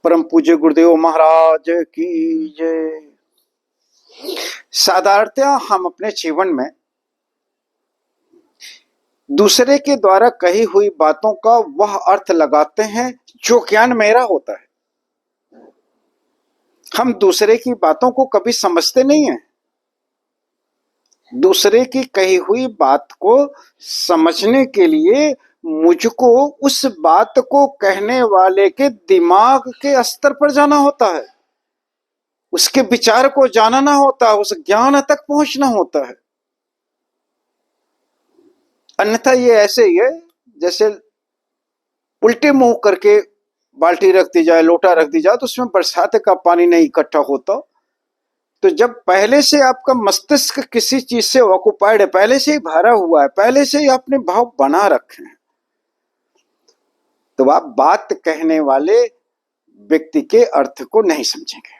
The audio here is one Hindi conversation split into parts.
परम पूज्य गुरुदेव महाराज की जय। साधारणतया हम अपने जीवन में दूसरे के द्वारा कही हुई बातों का वह अर्थ लगाते हैं जो ज्ञान मेरा होता है। हम दूसरे की बातों को कभी समझते नहीं हैं। दूसरे की कही हुई बात को समझने के लिए मुझको उस बात को कहने वाले के दिमाग के स्तर पर जाना होता है, उसके विचार को जानना होता है, उस ज्ञान तक पहुंचना होता है। अन्यथा ये ऐसे ही है जैसे उल्टे मुंह करके बाल्टी रख दी जाए, लोटा रख दी जाए तो उसमें बरसात का पानी नहीं इकट्ठा होता। तो जब पहले से आपका मस्तिष्क किसी चीज से ऑक्युपाइड है, पहले से ही भरा हुआ है, पहले से ही आपने भाव बना रखे हैं, तो आप बात कहने वाले व्यक्ति के अर्थ को नहीं समझेंगे।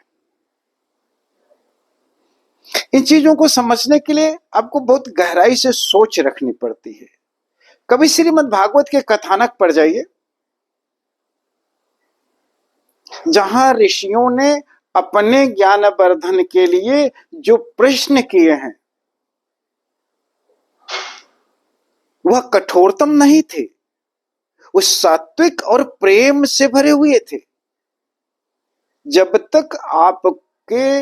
इन चीजों को समझने के लिए आपको बहुत गहराई से सोच रखनी पड़ती है। कभी श्रीमद् भागवत के कथानक पर जाइए, जहां ऋषियों ने अपने ज्ञान वर्धन के लिए जो प्रश्न किए हैं वह कठोरतम नहीं थे, उस सात्विक और प्रेम से भरे हुए थे। जब तक आपके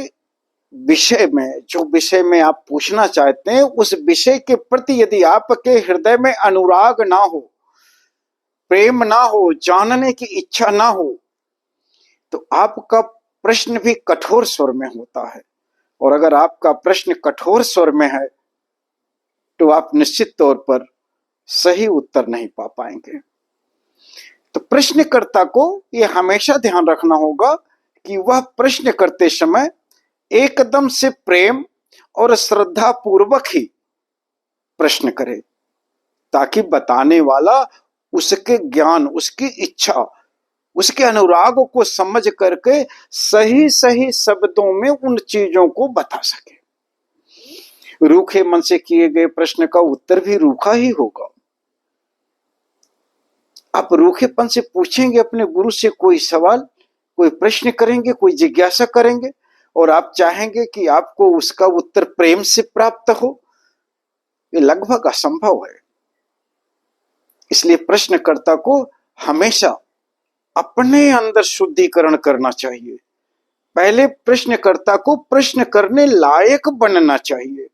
विषय में, जो विषय में आप पूछना चाहते हैं, उस विषय के प्रति यदि आपके हृदय में अनुराग ना हो, प्रेम ना हो, जानने की इच्छा ना हो, तो आपका प्रश्न भी कठोर स्वर में होता है। और अगर आपका प्रश्न कठोर स्वर में है तो आप निश्चित तौर पर सही उत्तर नहीं पा पाएंगे। तो प्रश्नकर्ता को यह हमेशा ध्यान रखना होगा कि वह प्रश्न करते समय एकदम से प्रेम और श्रद्धा पूर्वक ही प्रश्न करे, ताकि बताने वाला उसके ज्ञान, उसकी इच्छा, उसके अनुराग को समझ करके सही सही शब्दों में उन चीजों को बता सके। रूखे मन से किए गए प्रश्न का उत्तर भी रूखा ही होगा। आप रूखेपन से पूछेंगे अपने गुरु से कोई सवाल, कोई प्रश्न करेंगे, कोई जिज्ञासा करेंगे, और आप चाहेंगे कि आपको उसका उत्तर प्रेम से प्राप्त हो, ये लगभग असंभव है। इसलिए प्रश्नकर्ता को हमेशा अपने अंदर शुद्धिकरण करना चाहिए। पहले प्रश्नकर्ता को प्रश्न करने लायक बनना चाहिए,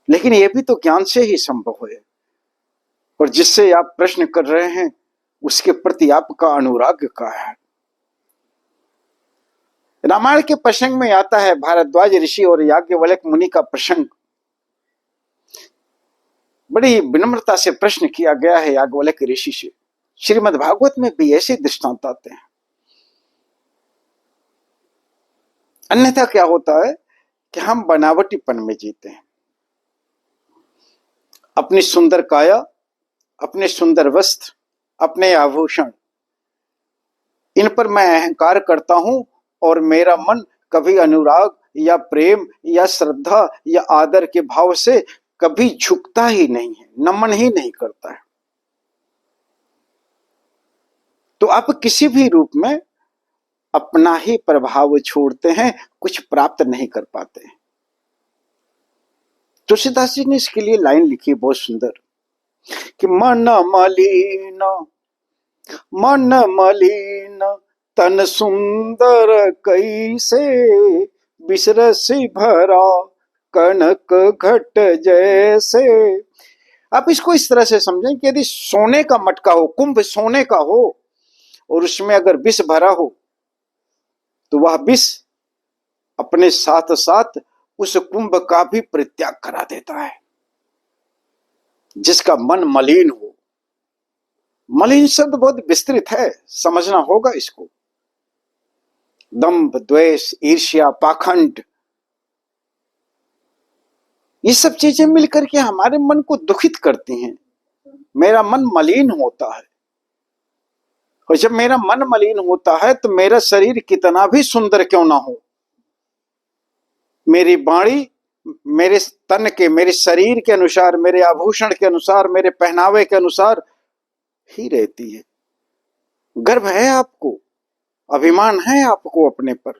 लेकिन यह भी तो ज्ञान से ही संभव है। और जिससे आप प्रश्न कर रहे हैं उसके प्रति आपका अनुराग का है। रामायण के प्रसंग में आता है भारद्वाज ऋषि और याज्ञवल्क्य मुनि का प्रसंग। बड़ी विनम्रता से प्रश्न किया गया है याज्ञवल्क्य ऋषि से। श्रीमद् भागवत में भी ऐसे दृष्टांत आते हैं। अन्यथा क्या होता है कि हम बनावटीपन में जीते हैं। अपनी सुंदर काया, अपने सुंदर वस्त्र, अपने आभूषण, इन पर मैं अहंकार करता हूं और मेरा मन कभी अनुराग या प्रेम या श्रद्धा या आदर के भाव से कभी झुकता ही नहीं है, नमन ही नहीं करता है। तो आप किसी भी रूप में अपना ही प्रभाव छोड़ते हैं, कुछ प्राप्त नहीं कर पाते हैं। तुलसीदास जी ने इसके लिए लाइन लिखी बहुत सुंदर कि मन मलिन तन सुंदर कैसे, बिसरसी भरा कनक घट जैसे। आप इसको इस तरह से समझें कि यदि सोने का मटका हो, कुंभ सोने का हो, और उसमें अगर विष भरा हो तो वह विष अपने साथ साथ उस कुंभ का भी परित्याग करा देता है। जिसका मन मलिन हो, मलिन शब्द बहुत विस्तृत है, समझना होगा इसको। दंभ, द्वेष, ईर्ष्या, पाखंड, ये सब चीजें मिलकर के हमारे मन को दुखित करती हैं। मेरा मन मलिन होता है, और जब मेरा मन मलिन होता है तो मेरा शरीर कितना भी सुंदर क्यों ना हो, मेरी वाणी मेरे तन के, मेरे शरीर के अनुसार, मेरे आभूषण के अनुसार, मेरे पहनावे के अनुसार ही रहती है। गर्व है आपको, अभिमान है आपको अपने पर,